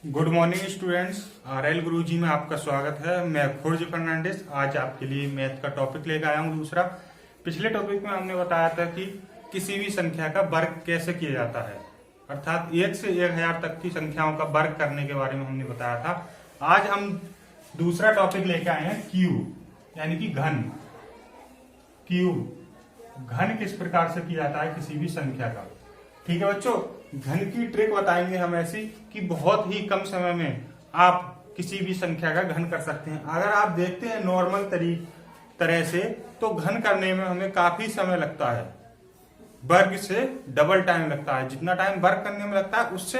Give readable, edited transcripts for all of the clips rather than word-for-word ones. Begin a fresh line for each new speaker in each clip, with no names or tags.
Good morning students. RL गुरुजी में आपका स्वागत है। मैं खुर्ज फर्नांडिस आज आपके लिए मैथ का टॉपिक लेकर आया हूँ दूसरा। पिछले टॉपिक में हमने बताया था कि किसी भी संख्या का वर्ग कैसे किया जाता है, अर्थात 1 से 1000 तक की संख्याओं का वर्ग करने के बारे में हमने बताया था। आज हम दूसरा टॉपिक लेकर आए हैं क्यूब, यानी कि घन। क्यूब घन किस प्रकार से किया जाता है किसी भी संख्या का। ठीक है बच्चों, घन की ट्रिक बताएंगे हम ऐसी कि बहुत ही कम समय में आप किसी भी संख्या का घन कर सकते हैं। अगर आप देखते हैं नॉर्मल तरह से तो घन करने में हमें काफी समय लगता है, वर्ग से डबल टाइम लगता है। जितना टाइम वर्ग करने में लगता है उससे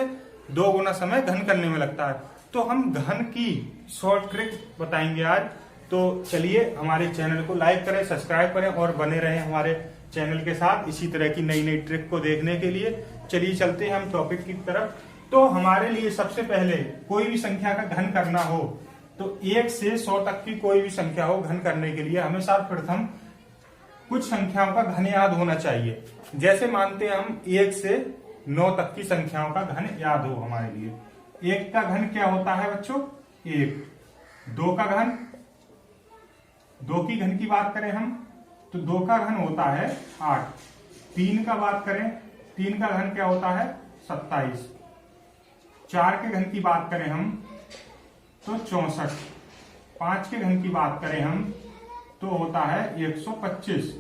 2 गुना समय घन करने में लगता है। तो हम घन की शॉर्ट ट्रिक बताएंगे आज। तो चलिए हमारे चैनल को लाइक करें, सब्सक्राइब करें और बने रहें हमारे चैनल के साथ इसी तरह की नई नई ट्रिक को देखने के लिए। चलिए चलते हैं हम टॉपिक की तरफ। तो हमारे लिए सबसे पहले कोई भी संख्या का घन करना हो तो 1 से 100 तक की कोई भी संख्या हो, घन करने के लिए हमें सर्वप्रथम कुछ संख्याओं का घन याद होना चाहिए। जैसे मानते हैं हम 1 से 9 तक की संख्याओं का घन याद हो हमारे लिए। 1 का घन क्या होता है बच्चों? 1। 2 का घन, 2 की घन की बात करें हम तो 2 का घन होता है 8। 3 का बात करें, 3 का घन क्या होता है? 27। 4 के घन की बात करें हम तो 64। 5 के घन की बात करें हम तो होता है 125।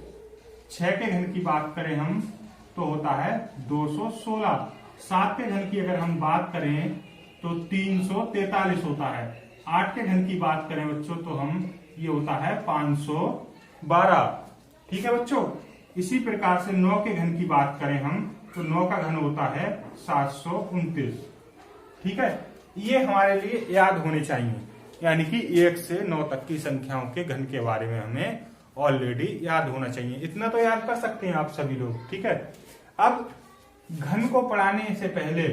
6 के घन की बात करें हम तो होता है 216। 7 के घन की अगर हम बात करें तो 343 होता है। 8 के घन की बात करें बच्चों तो हम ये होता है 512। ठीक है बच्चों, इसी प्रकार से 9 के घन की बात करें हम तो 9 का घन होता है 729। ठीक है, ये हमारे लिए याद होने चाहिए, यानी कि 1 से 9 तक की संख्याओं के घन के बारे में हमें ऑलरेडी याद होना चाहिए। इतना तो याद कर सकते हैं आप सभी लोग। ठीक है, अब घन को पढ़ाने से पहले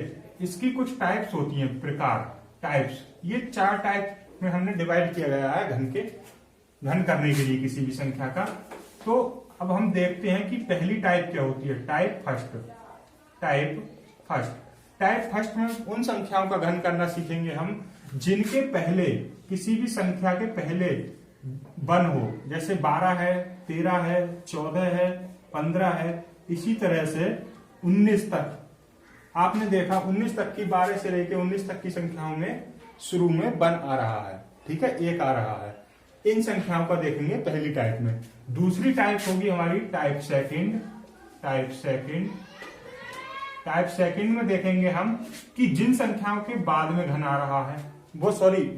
इसकी कुछ टाइप्स होती हैं, प्रकार, टाइप्स। ये 4 टाइप में हमने डिवाइड किया गया है घन करने के लिए किसी भी संख्या का। तो अब हम देखते हैं कि पहली टाइप क्या होती है। Type first. टाइप फर्स्ट में उन संख्याओं का घन करना सीखेंगे हम जिनके पहले, किसी भी संख्या के पहले वन हो। जैसे 12 है, 13 है, 14 है, 15 है, इसी तरह से 19 तक। आपने देखा 19 तक की, 12 से लेकर 19 तक की संख्याओं में शुरू में वन आ रहा है। ठीक है, 1 आ रहा है। इन संख्याओं का देखेंगे पहली टाइप में। दूसरी टाइप होगी हमारी टाइप सेकंड। टाइप सेकंड में देखेंगे हम कि जिन संख्याओं के बाद में घन आ रहा है,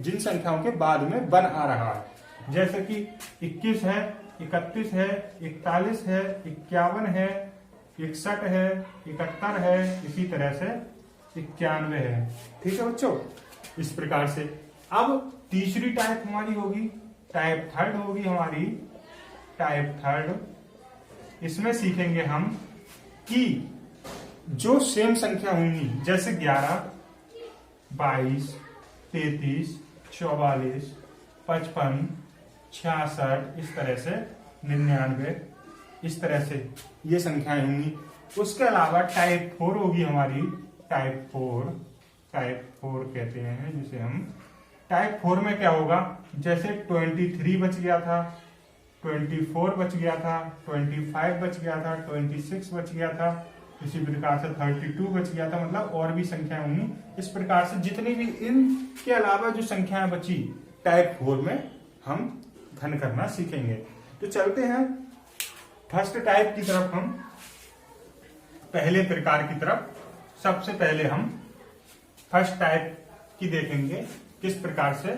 जिन संख्याओं के बाद में वन आ रहा है। जैसे कि 21 है, 31 है, 41 है, 51 है, 61 है, 71 है, इसी तरह से 91 है। ठीक है बच्चों, इस प्रकार से। अब तीसरी टाइप हमारी होगी टाइप थर्ड होगी हमारी टाइप थर्ड। इसमें सीखेंगे हम कि जो सेम संख्या होंगी, जैसे 11, 22, 33, 44, 55, 66, इस तरह से 99, इस तरह से ये संख्याएं होंगी। उसके अलावा टाइप 4 होगी हमारी टाइप 4 कहते हैं जिसे हम। टाइप 4 में क्या होगा? जैसे 23 बच गया था, 24 बच गया था, 25 बच गया था, 26 बच गया था, इसी प्रकार से 32 बच गया था। मतलब और भी संख्याएं होंगी। इस प्रकार से जितनी भी इनके अलावा जो संख्याएं बची टाइप 4 में हम घन करना सीखेंगे। तो चलते हैं फर्स्ट टाइप की तरफ, हम पहले प्रकार की तरफ। सबसे पहले हम फर्स्ट टाइप की देखेंगे, किस प्रकार से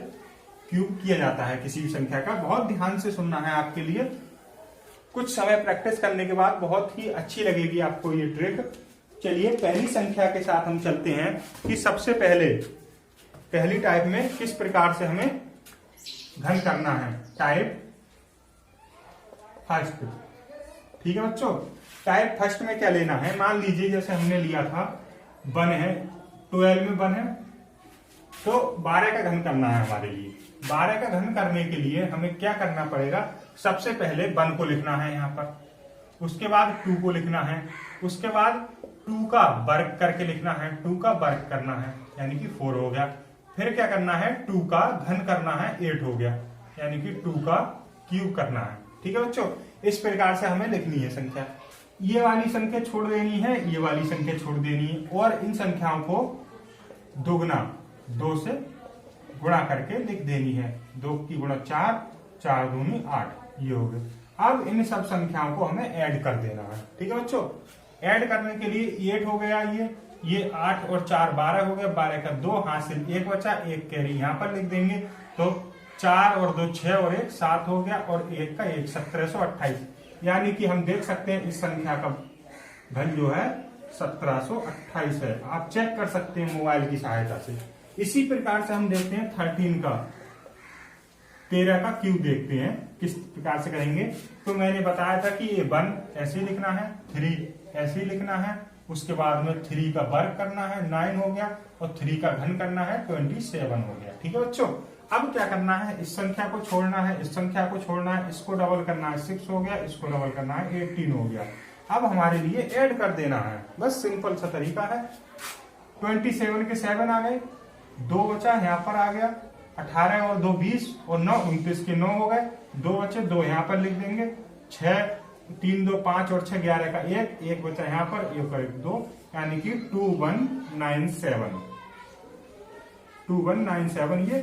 क्यूब किया जाता है किसी भी संख्या का। बहुत ध्यान से सुनना है आपके लिए। कुछ समय प्रैक्टिस करने के बाद बहुत ही अच्छी लगेगी आपको ये ट्रिक। चलिए पहली संख्या के साथ हम चलते हैं कि सबसे पहली टाइप में किस प्रकार से हमें घन करना है। Type first. ठीक है बच्चों, टाइप फर्स्ट में क्या लेना है? मान लीजिए जैसे हमने लिया था 1 है, 12 में 1 है, तो 12 का घन करना है हमारे लिए। 12 का घन करने के लिए हमें क्या करना पड़ेगा? सबसे पहले 1 को लिखना है यहाँ पर, उसके बाद 2 को लिखना है, उसके बाद 2 का वर्ग करके लिखना है, 2 का वर्ग करना है यानी कि 4 हो गया। फिर क्या करना है, 2 का घन करना है, 8 हो गया यानी कि 2 का क्यूब करना है। ठीक है बच्चों, इस प्रकार से हमें लिखनी है संख्या। ये वाली संख्या छोड़ देनी है, ये वाली संख्या छोड़ देनी है और इन संख्याओं को दोगुना 2 से गुणा करके लिख देनी है। 2 की गुणा 4, 4 दूनी 8, ये हो गया। अब इन सब संख्याओं को हमें ऐड कर देना है। ठीक है बच्चों, ऐड करने के लिए 8 हो गया, ये 8 और 4 12 हो गया, 12 का 2 हासिल 1 बचा, 1 कैरी यहाँ पर लिख देंगे तो 4 और 2 6 और 1 7 हो गया और 1 का 1 1728, यानी कि हम देख सकते हैं इस संख्या का घन जो है 1728 है। आप चेक कर सकते हैं मोबाइल की सहायता से। इसी प्रकार से हम देखते हैं 13 का क्यूब देखते हैं किस प्रकार से करेंगे। तो मैंने बताया था कि ये 1 ऐसे लिखना है, 3 ऐसे लिखना है, उसके बाद में 3 का वर्ग करना है 9 हो गया और 3 का घन करना है 27 हो गया। ठीक है बच्चों, अब क्या करना है, इस संख्या को छोड़ना है, इस संख्या को छोड़ना है, इसको डबल करना है 6 हो गया, इसको डबल करना है 18 हो गया। अब हमारे लिए ऐड कर देना है, बस सिंपल सा तरीका है। 27 के 7 आ गए, 2 बचा यहाँ पर आ गया, 18 और 2 20 और 9 29 के 9 हो गए, 2 बचे 2 यहाँ पर लिख देंगे, 6 3 2 5 और 6 11 का 1 बचा यहाँ पर, 1 और 1 2, यानी कि 2197 2197 ये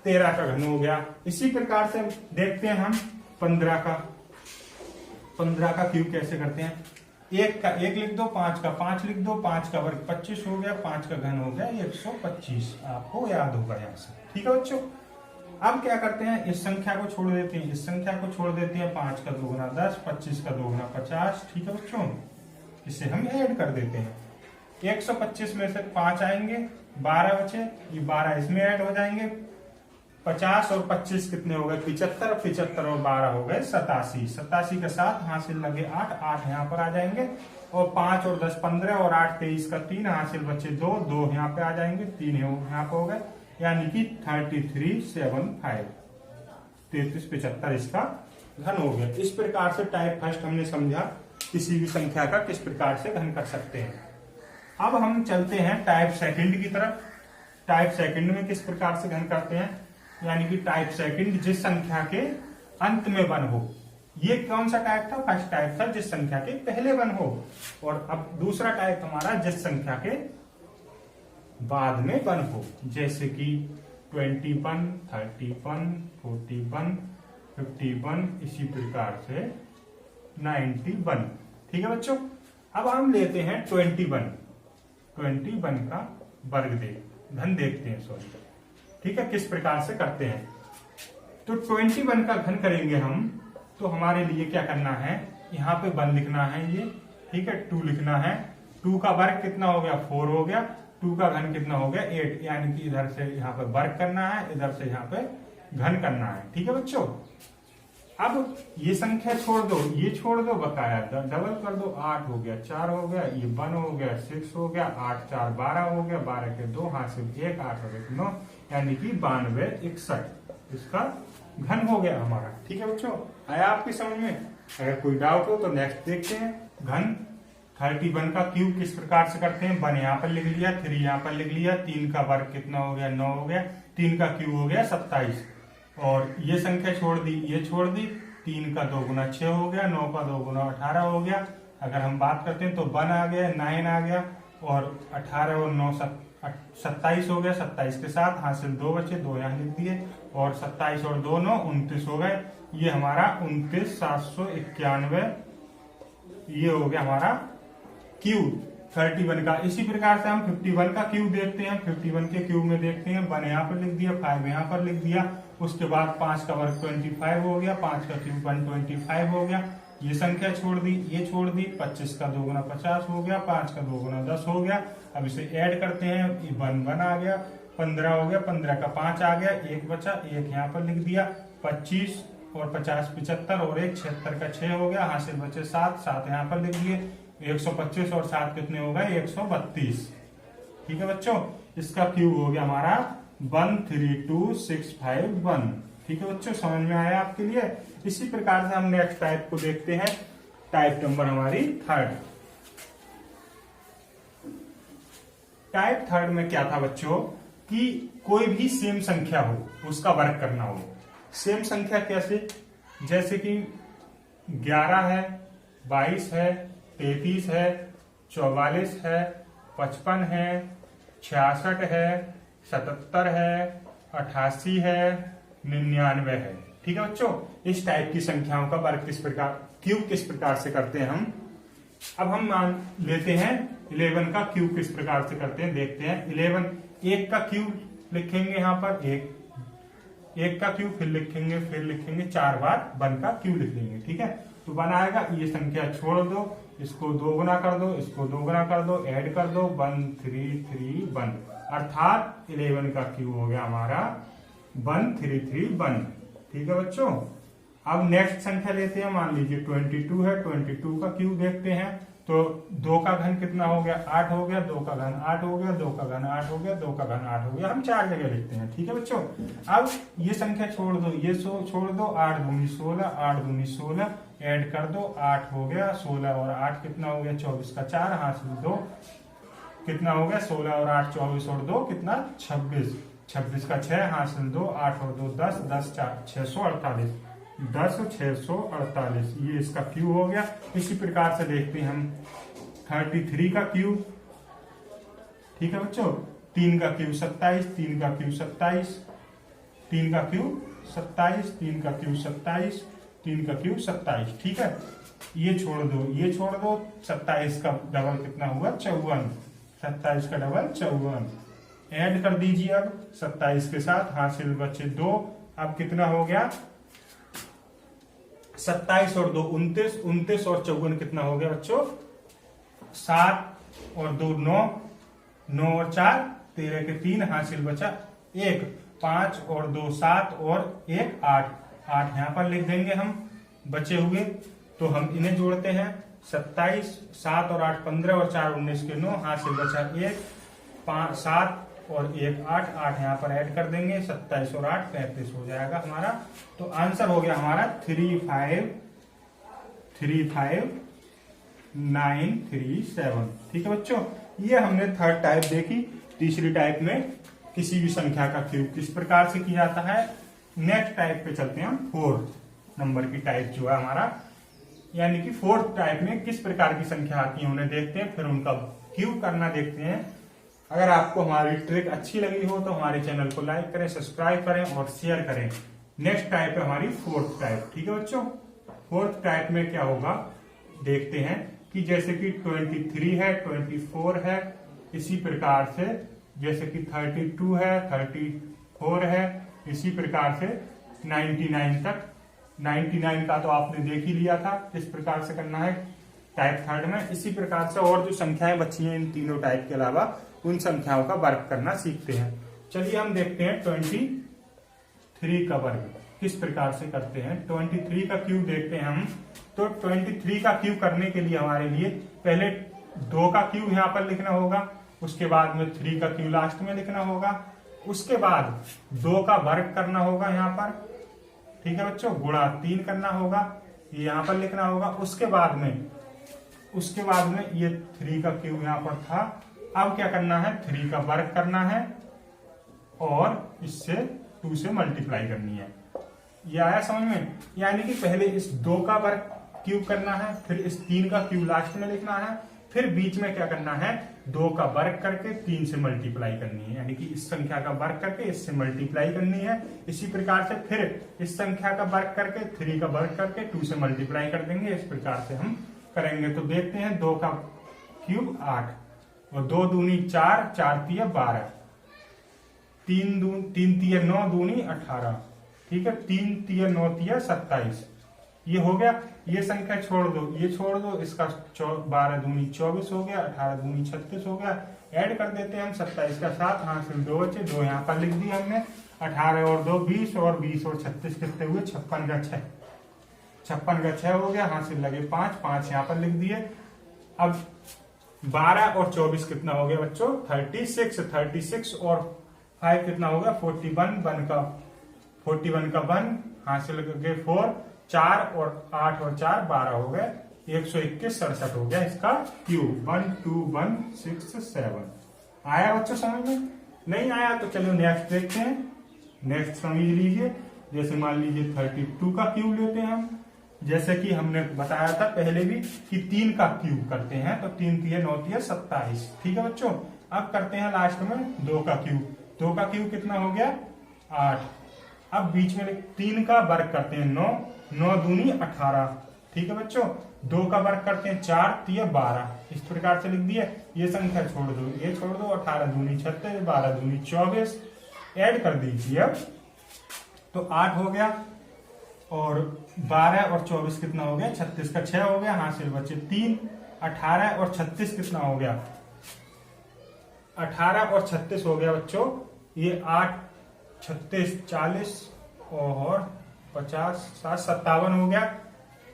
13 का घन हो गया। इसी प्रकार से देखते हैं हम 15 का क्यूब कैसे करते हैं। 1 का 1 लिख दो, 5 का 5 लिख दो, 5 का वर्ग 25 हो गया, 5 का घन हो गया 125, आपको याद होगा यहाँ से। ठीक है बच्चों, अब क्या करते हैं, इस संख्या को छोड़ देते हैं, इस संख्या को छोड़ देते हैं, 5 का 2 गुना 10, 25 का 2 गुना 50। ठीक है बच्चों, इसे हम ऐड कर देते हैं। 125 में से 5 आएंगे, 12 बचे, ये 12 इसमें ऐड हो जाएंगे, 50 और 25 कितने हो गए 75, 75 और 12 हो गए 87, 87 के साथ हासिल लगे 8, 8 यहाँ पर आ जाएंगे और 5 और 10 15 और 8 23 का 3 हासिल बचे 2, 2 यहाँ पे आ जाएंगे, 3 यहाँ पे हो गए, यानी कि 3375 3375 इसका घन हो गया। इस प्रकार से टाइप फर्स्ट हमने समझा किसी भी संख्या का किस प्रकार से घन कर सकते हैं। अब हम चलते हैं टाइप सेकंड की तरफ। टाइप सेकंड में किस प्रकार से घन करते हैं, यानी कि टाइप सेकंड जिस संख्या के अंत में 1 हो। ये कौन सा टाइप था, फर्स्ट टाइप था जिस संख्या के पहले 1 हो, और अब दूसरा टाइप हमारा जिस संख्या के बाद में 1 हो, जैसे कि 21 31 41 51, इसी प्रकार से 91। ठीक है बच्चों, अब हम लेते हैं 21 का वर्ग घन देखते हैं, सॉरी। ठीक है, किस प्रकार से करते हैं। तो 21 का घन करेंगे हम, तो हमारे लिए क्या करना है, यहाँ पे 1 लिखना है ये, ठीक है, 2 लिखना है, 2 का वर्ग कितना हो गया 4 हो गया, 2 का घन कितना हो गया 8, यानी कि इधर से यहाँ पे वर्ग करना है, इधर से यहाँ पे घन करना है। ठीक है बच्चों, अब ये संख्या छोड़ दो, ये छोड़ दो, बकाया डबल कर दो, 8 हो गया, 4 हो गया, ये 1 हो गया, 6 हो गया, 8 4 12 हो गया, 12 के 2 हासिल 1, 8 और 1 9, यानी कि 92 61 इसका घन हो गया हमारा। ठीक है बच्चों, आया आपकी समझ में। अगर कोई डाउट हो तो नेक्स्ट देखते हैं। घन 31 का क्यूब किस प्रकार से करते हैं। 1 यहाँ पर लिख लिया, 3 यहाँ पर लिख लिया, 3 का वर्ग कितना हो गया 9 हो गया, 3 का क्यूब हो गया 27, और ये संख्या छोड़ दी, ये छोड़ दी, 3 का 2 गुना 6 हो गया, 9 का 2 गुना 18 हो गया। अगर हम बात करते हैं तो 1 आ गया, 9 आ गया, और 18 और 9 27 हो गया, 27 के साथ हासिल 2 बचे, 2 यहाँ लिख दिए, और 27 और 2 9 29 हो गए। ये हमारा 29,791 ये हो गया हमारा क्यूब 31 का। इसी प्रकार से हम 51 का क्यूब देखते हैं। 51 के क्यूब में देखते हैं, 1 यहाँ पर लिख दिया, 5 यहाँ पर लिख दिया, उसके बाद 5 का वर्ग 25 हो गया, 5 का क्यूब 125 हो गया, ये संख्या छोड़ दी, ये छोड़ दी, 25 का 2 गुना 50 हो गया, 5 का 2 गुना 10 हो गया। अब इसे ऐड करते हैं, 1 आ गया, 15 हो गया, 15 का 5 आ गया, 1 बचा, 1 यहाँ पर लिख दिया, 25 और 50 75 और 1 76 का 6 हो गया, हासिल बचे 7, 7 यहाँ पर लिख दिए, 125 और 7 कितने हो गए 132। ठीक है बच्चों, इसका क्यूब हो गया हमारा 132,651। ठीक है बच्चों, समझ में आया आपके लिए। इसी प्रकार से हम नेक्स्ट टाइप को देखते हैं, टाइप नंबर हमारी 3। टाइप थर्ड में क्या था बच्चों कि कोई भी सेम संख्या हो उसका वर्ग करना हो। सेम संख्या कैसे, जैसे कि 11 है, 22 है, 33 है, 44 है, 55 है, 66 है, 77 है, 88 है, 99 है। ठीक है बच्चों, इस टाइप की संख्याओं का वर्ग किस प्रकार, क्यूब किस प्रकार से करते हैं हम। अब हम मान लेते हैं 11 का क्यूब किस प्रकार से करते हैं, देखते हैं। 11 एक का क्यूब लिखेंगे यहाँ पर, एक का क्यूब, फिर लिखेंगे 4 बार 1 का क्यूब लिख देंगे। ठीक है, तो 1 आएगा, ये संख्या छोड़ दो, इसको 2 गुना कर दो, इसको 2 गुना कर दो, ऐड कर दो 1 3 3 1, अर्थात 11 का क्यूब हो गया हमारा 1331। ठीक है बच्चों, अब नेक्स्ट संख्या लेते हैं, मान लीजिए 22 है, 22 का क्यूब देखते हैं, तो 2 का घन कितना हो गया, 8 हो गया, 2 का घन 8 हो गया, 2 का घन 8 हो गया, 2 का घन 8 हो गया, हम 4 जगह लिखते हैं। ठीक है बच्चों, अब ये संख्या छोड़ दो, ये छोड़ दो, 8 दूनी 16, 8 दूनी 16, ऐड कर दो, 8 हो गया, 16 और 8 कितना हो गया, 24 का 4, हासिल 2 कितना हो गया, 16 और 8 24 और 2 कितना 26, 26 का 6 हासिल 2, 8 और 2 10, 10 4 648, 10 648, ये इसका क्यूब हो गया। इसी प्रकार से देखते हैं हम 33 का क्यूब। ठीक है बच्चों, 3 का क्यूब 27, 3 का क्यूब 27, 3 का क्यूब 27, 3 का क्यूब 27, 3 का क्यूब 27। ठीक है, ये छोड़ दो, ये छोड़ दो, 27 का डबल कितना हुआ 54, 27 का डबल 54, ऐड कर दीजिए अब 27 के साथ, हासिल बचे 2, अब कितना हो गया 27 और 2 29, 29 और 54 कितना हो गया बच्चों 7 और 2 9, 9 और 4 13 के 3, हासिल बचा 1, 5 और 2 7 और 1 8, 8 यहाँ पर लिख देंगे हम बचे हुए, तो हम इन्हें जोड़ते हैं 27, 7 और 8 15 और 4 19 के 9, हासिल बचा 1, 5 7 और 1 8, 8 यहाँ पर ऐड कर देंगे, 27 और 8 35 हो जाएगा हमारा। तो आंसर हो गया हमारा 3535937। ठीक है बच्चों, ये हमने थर्ड टाइप देखी। तीसरी टाइप में किसी भी संख्या का क्यूब किस प्रकार से किया जाता है। नेक्स्ट टाइप पे चलते हैं हम, फोर्थ नंबर की टाइप जो है हमारा, यानी कि फोर्थ टाइप में किस प्रकार की संख्या आती है उन्हें देखते हैं, फिर उनका क्यूब करना देखते हैं। अगर आपको हमारी ट्रिक अच्छी लगी हो तो हमारे चैनल को लाइक करें, सब्सक्राइब करें और शेयर करें। नेक्स्ट टाइप है हमारी फोर्थ टाइप। ठीक है बच्चों, फोर्थ टाइप में क्या होगा देखते हैं कि जैसे कि 23 है, 24 है, इसी प्रकार से जैसे कि 32 है, 34 है, इसी प्रकार से 99 तक। 99 का तो आपने देख ही लिया था, इस प्रकार से करना है टाइप थर्ड में। इसी प्रकार से और जो संख्याएं बची हैं इन तीनों टाइप के अलावा, उन संख्याओं का वर्ग करना सीखते हैं। चलिए हम देखते हैं 23 का वर्ग किस प्रकार से करते हैं। 23 का क्यूब देखते हैं हम। तो 23 का क्यूब करने के लिए हमारे लिए पहले 2 का क्यूब यहाँ पर लिखना होगा, उसके बाद में 3 का क्यूब लास्ट में लिखना होगा, उसके बाद 2 का वर्ग करना होगा यहाँ पर। ठीक है बच्चों, गुणा 3 करना होगा, ये यहाँ पर लिखना होगा। उसके बाद में ये 3 का क्यूब यहाँ पर था। अब क्या करना है, 3 का वर्ग करना है और इससे 2 से मल्टीप्लाई करनी है। ये आया समझ में, यानी कि पहले इस 2 का वर्ग क्यूब करना है, फिर इस 3 का क्यूब लास्ट में लिखना है, फिर बीच में क्या करना है 2 का वर्ग करके 3 से मल्टीप्लाई करनी है, यानी कि इस संख्या का वर्ग करके इससे मल्टीप्लाई करनी है। इसी प्रकार से फिर इस संख्या का वर्ग करके 3 का वर्ग करके 2 से मल्टीप्लाई कर देंगे। इस प्रकार से हम करेंगे। तो देखते हैं 2 का क्यूब 8 और 2 दूनी 4, 4 तिया 12, 3 तिया 9 दूनी 18। ठीक है, 3 तिया 9 तिया 27। ये हो गया। ये संख्या छोड़ दो, ये छोड़ दो, इसका 12 दूनी 24 हो गया, 18 दूनी 36 हो गया। ऐड कर देते हैं हम 27 का 7, हासिल 2 बचे, 2 यहाँ पर लिख दिया हमने। 18 और 2 20 और 20 और 36 कितने हुए 56 का 6, 56 का 6 हो गया, हासिल लगे 5, 5 यहाँ पर लिख दिए। अब 12 और 24 कितना हो गया बच्चों 36, 36 और 5 कितना हो गया 41, 41 का 1, हासिल लगे 4, 4 और 8 और 4 12 हो गए, 121 67 हो गया इसका क्यूब। 1 2 1 6 7। आया बच्चों समझ में? नहीं आया तो चलो नेक्स्ट देखते हैं। नेक्स्ट समझ लीजिए, जैसे मान लीजिए 32 का क्यूब लेते हैं हम। जैसे कि हमने बताया था पहले भी कि 3 का क्यूब करते हैं, तो 3 3 9 3 27। ठीक है बच्चों, अब करते हैं लास्ट में 2 का क्यूब। 2 का क्यूब कितना हो गया? 8। अब बीच में 3 का वर्ग करते हैं 9, 9 दूनी 18। ठीक है बच्चों, 2 का वर्ग करते हैं 4 3 12। इस प्रकार से लिख दिया। ये संख्या छोड़ दो, ये छोड़ दो, 18 दूनी 36, 12 दूनी 24। ऐड कर दीजिए अब, तो 8 हो गया और 12 और 24 कितना हो गया? 36 का 6 हो गया, हासिल बचे 3। 18 और 36 कितना हो गया? 18 और 36 हो गया बच्चों, ये 8 36 40 और 50 7 57 हो गया।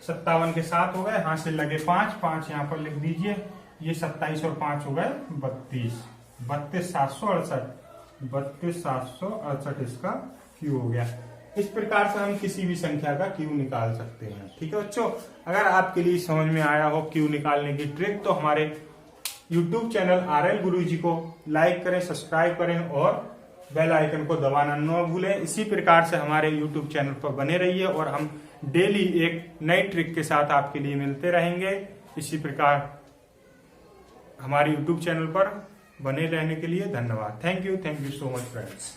57 के 7 हो गए, हासिल लगे 5, 5 यहाँ पर लिख दीजिए। ये 27 और 5 हो गए 32। 32 768, 32 768 इसका क्यू हो गया। इस प्रकार से हम किसी भी संख्या का क्यू निकाल सकते हैं। ठीक है बच्चों, अगर आपके लिए समझ में आया हो क्यू निकालने की ट्रिक, तो हमारे YouTube चैनल RL गुरुजी को लाइक करें, सब्सक्राइब करें और बेल आइकन को दबाना न भूलें। इसी प्रकार से हमारे YouTube चैनल पर बने रहिए और हम डेली एक नई ट्रिक के साथ आपके लिए मिलते रहेंगे। इसी प्रकार हमारे YouTube चैनल पर बने रहने के लिए धन्यवाद। Thank you so much friends.